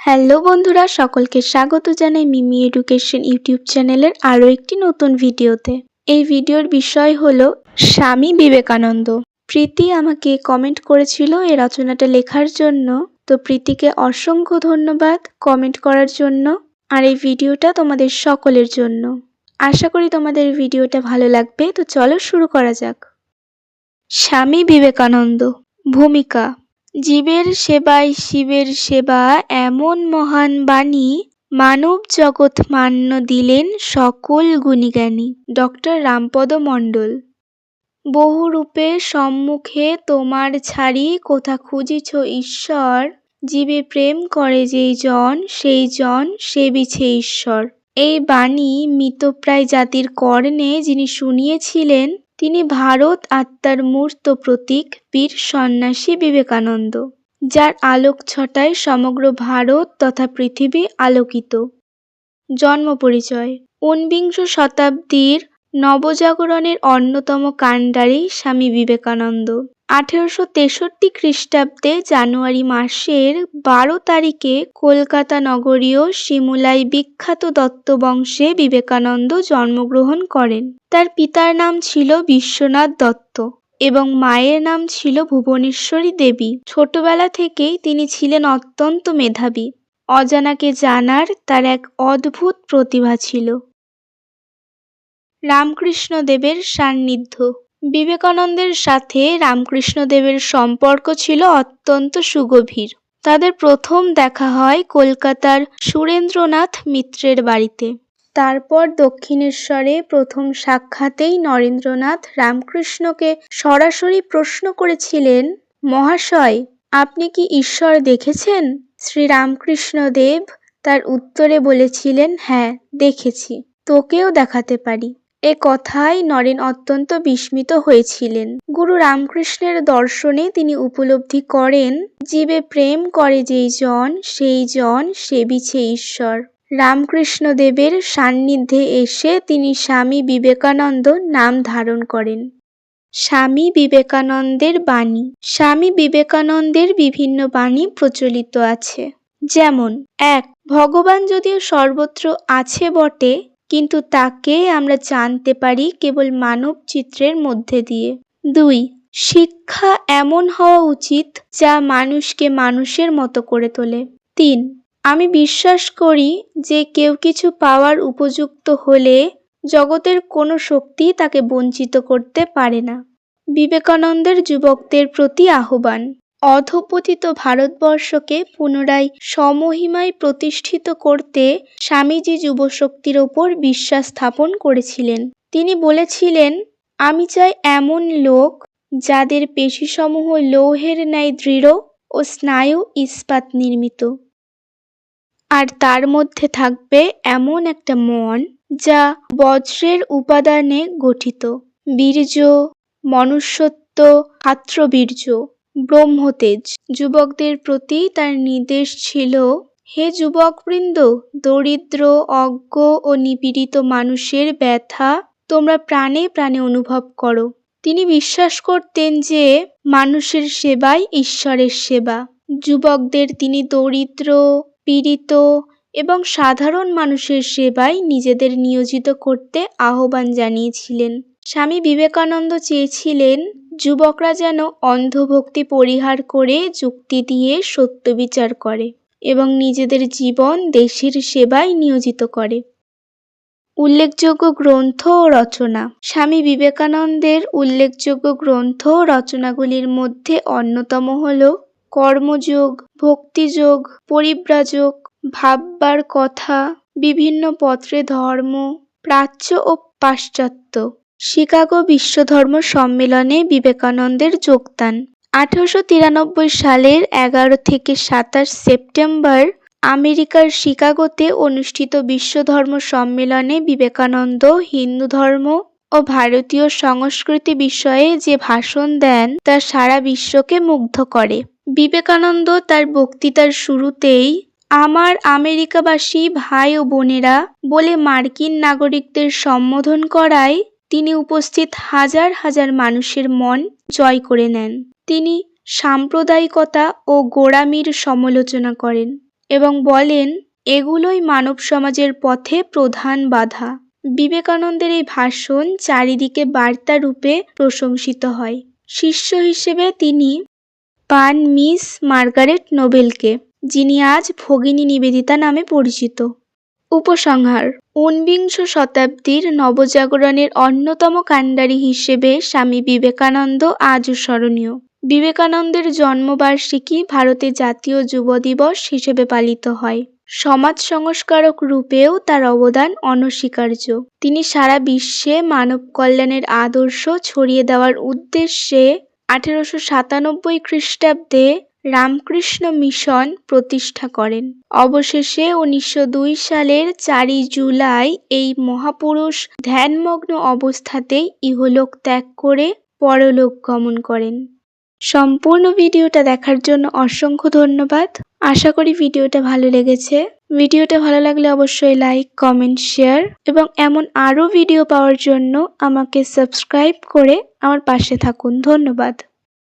Hello বন্ধুরা, সকলকে স্বাগত জানাই মিমি এডুকেশন ইউটিউব চ্যানেলের আরও একটি নতুন ভিডিওতে। এই ভিডিওর বিষয় হলো স্বামী বিবেকানন্দ। প্রীতি আমাকে কমেন্ট করেছিল এই রচনাটা লেখার জন্য, তো প্রীতিকে অসংখ্য ধন্যবাদ কমেন্ট করার জন্য। আর এই ভিডিওটা তোমাদের সকলের জন্য। আশা করি তোমাদের ভিডিওটা ভালো লাগবে। তো চলো শুরু করা যাক। স্বামী বিবেকানন্দ। ভূমিকা: জীবের সেবায় শিবের সেবা, এমন মহান বাণী মানব জগৎ মান্য দিলেন সকল গুণীজ্ঞানী। ডক্টর রামপদ মণ্ডল। বহু রূপে সম্মুখে তোমার ছাড়ি, কোথা খুঁজিছ ঈশ্বর, জীবে প্রেম করে যেই জন, সেই জন সেবিছে ঈশ্বর। এই বাণী মৃতপ্রায় জাতির কর্ণে যিনি শুনিয়েছিলেন, তিনি ভারত আত্মার মূর্ত প্রতীক বীর সন্ন্যাসী বিবেকানন্দ, যার আলোক ছটায় সমগ্র ভারত তথা পৃথিবী আলোকিত। জন্ম পরিচয়: ঊনবিংশ শতাব্দীর নবজাগরণের অন্যতম কাণ্ডারী স্বামী বিবেকানন্দ 1863 খ্রিস্টাব্দে জানুয়ারি মাসের 12 তারিখে কলকাতা নগরীয় শিমুলায় বিখ্যাত দত্ত বংশে বিবেকানন্দ জন্মগ্রহণ করেন। তার পিতার নাম ছিল বিশ্বনাথ দত্ত এবং মায়ের নাম ছিল ভুবনেশ্বরী দেবী। ছোটবেলা থেকেই তিনি ছিলেন অত্যন্ত মেধাবী। অজানাকে জানার তার এক অদ্ভুত প্রতিভা ছিল। রামকৃষ্ণদেবের সান্নিধ্য: বিবেকানন্দের সাথে রামকৃষ্ণদেবের সম্পর্ক ছিল অত্যন্ত সুগভীর। তাদের প্রথম দেখা হয় কলকাতার সুরেন্দ্রনাথ মিত্রের বাড়িতে। তারপর দক্ষিণেশ্বরে প্রথম সাক্ষাতেই নরেন্দ্রনাথ রামকৃষ্ণকে সরাসরি প্রশ্ন করেছিলেন, মহাশয়, আপনি কি ঈশ্বর দেখেছেন? শ্রী রামকৃষ্ণদেব তার উত্তরে বলেছিলেন, হ্যাঁ দেখেছি, তোকেও দেখাতে পারি। এ কথায় নরেন অত্যন্ত বিস্মিত হয়েছিলেন। গুরু রামকৃষ্ণের দর্শনে তিনি উপলব্ধি করেন, জীবে প্রেম করে যেই জন, সেই জন সেবিছে ঈশ্বর। রামকৃষ্ণদেবের সান্নিধ্যে এসে তিনি স্বামী বিবেকানন্দ নাম ধারণ করেন। স্বামী বিবেকানন্দের বাণী: স্বামী বিবেকানন্দের বিভিন্ন বাণী প্রচলিত আছে। যেমন: 1. ভগবান যদিও সর্বত্র আছে বটে, কিন্তু তাকে আমরা জানতে পারি কেবল মানব চিত্রের মধ্যে দিয়ে। 2. শিক্ষা এমন হওয়া উচিত যা মানুষকে মানুষের মতো করে তোলে। 3. আমি বিশ্বাস করি যে কেউ কিছু পাওয়ার উপযুক্ত হলে জগতের কোনো শক্তি তাকে বঞ্চিত করতে পারে না। বিবেকানন্দের যুবকদের প্রতি আহ্বান: অধঃপতিত ভারতবর্ষকে পুনরায় সমহিমায় প্রতিষ্ঠিত করতে স্বামীজি যুবশক্তির ওপর বিশ্বাস স্থাপন করেছিলেন। তিনি বলেছিলেন, আমি চাই এমন লোক যাদের পেশিসমূহ লৌহের ন্যায় দৃঢ় ও স্নায়ু ইস্পাত নির্মিত, আর তার মধ্যে থাকবে এমন একটা মন যা বজ্রের উপাদানে গঠিত। বীর্য, মনুষ্যত্ব, ক্ষাত্রবীর্য, ব্রহ্মতেজ। যুবকদের প্রতি তার নির্দেশ ছিল, হে যুবকবৃন্দ, দরিদ্র, অজ্ঞ ও নিপীড়িত মানুষের ব্যথা তোমরা প্রাণে প্রাণে অনুভব করো। তিনি বিশ্বাস করতেন যে মানুষের সেবাই ঈশ্বরের সেবা। যুবকদের তিনি দরিদ্র, পীড়িত এবং সাধারণ মানুষের সেবায় নিজেদের নিয়োজিত করতে আহ্বান জানিয়েছিলেন। স্বামী বিবেকানন্দ চেয়েছিলেন যুবকরা যেন অন্ধভক্তি পরিহার করে যুক্তি দিয়ে সত্য বিচার করে এবং নিজেদের জীবন দেশের সেবায় নিয়োজিত করে। উল্লেখযোগ্য গ্রন্থ ও রচনা: স্বামী বিবেকানন্দের উল্লেখযোগ্য গ্রন্থ রচনাগুলির মধ্যে অন্যতম হল কর্মযোগ, ভক্তিযোগ, পরিব্রাজক, ভাববার কথা, বিভিন্ন পত্রে ধর্ম, প্রাচ্য ও পাশ্চাত্য। শিকাগো বিশ্বধর্ম সম্মেলনে বিবেকানন্দের যোগদান: 1893 সালের 11 থেকে 27 সেপ্টেম্বর আমেরিকার শিকাগোতে অনুষ্ঠিত বিশ্বধর্ম সম্মেলনে বিবেকানন্দ হিন্দু ধর্ম ও ভারতীয় সংস্কৃতি বিষয়ে যে ভাষণ দেন তা সারা বিশ্বকে মুগ্ধ করে। বিবেকানন্দ তার বক্তৃতার শুরুতেই আমার আমেরিকাবাসী ভাই ও বোনেরা বলে মার্কিন নাগরিকদের সম্বোধন করায় তিনি উপস্থিত হাজার হাজার মানুষের মন জয় করে নেন। তিনি সাম্প্রদায়িকতা ও গোঁড়ামির সমালোচনা করেন। এবং বলেন এগুলোই মানব সমাজের পথে প্রধান বাধা। বিবেকানন্দের এই ভাষণ চারিদিকে বার্তা রূপে প্রশংসিত হয়। শিষ্য হিসেবে তিনি পান মিস মার্গারেট নোবেলকে, যিনি আজ ভগিনী নিবেদিতা নামে পরিচিত। উপসংহার: ঊনবিংশ শতাব্দীর নবজাগরণের অন্যতম কাণ্ডারী হিসেবে স্বামী বিবেকানন্দ আজও স্মরণীয়। বিবেকানন্দের জন্মবার্ষিকী ভারতে জাতীয় যুব দিবস হিসেবে পালিত হয়। সমাজ সংস্কারক রূপেও তার অবদান অনস্বীকার্য। তিনি সারা বিশ্বে মানব কল্যাণের আদর্শ ছড়িয়ে দেওয়ার উদ্দেশ্যে 1897 খ্রিস্টাব্দে রামকৃষ্ণ মিশন প্রতিষ্ঠা করেন। অবশেষে 1902 সালের 4 জুলাই এই মহাপুরুষ ধ্যানমগ্ন অবস্থাতেই ইহলোক ত্যাগ করে পরলোক গমন করেন। সম্পূর্ণ ভিডিওটা দেখার জন্য অসংখ্য ধন্যবাদ। আশা করি ভিডিওটা ভালো লেগেছে। ভিডিওটা ভালো লাগলে অবশ্যই লাইক, কমেন্ট, শেয়ার এবং এমন আরও ভিডিও পাওয়ার জন্য আমাকে সাবস্ক্রাইব করে আমার পাশে থাকুন। ধন্যবাদ।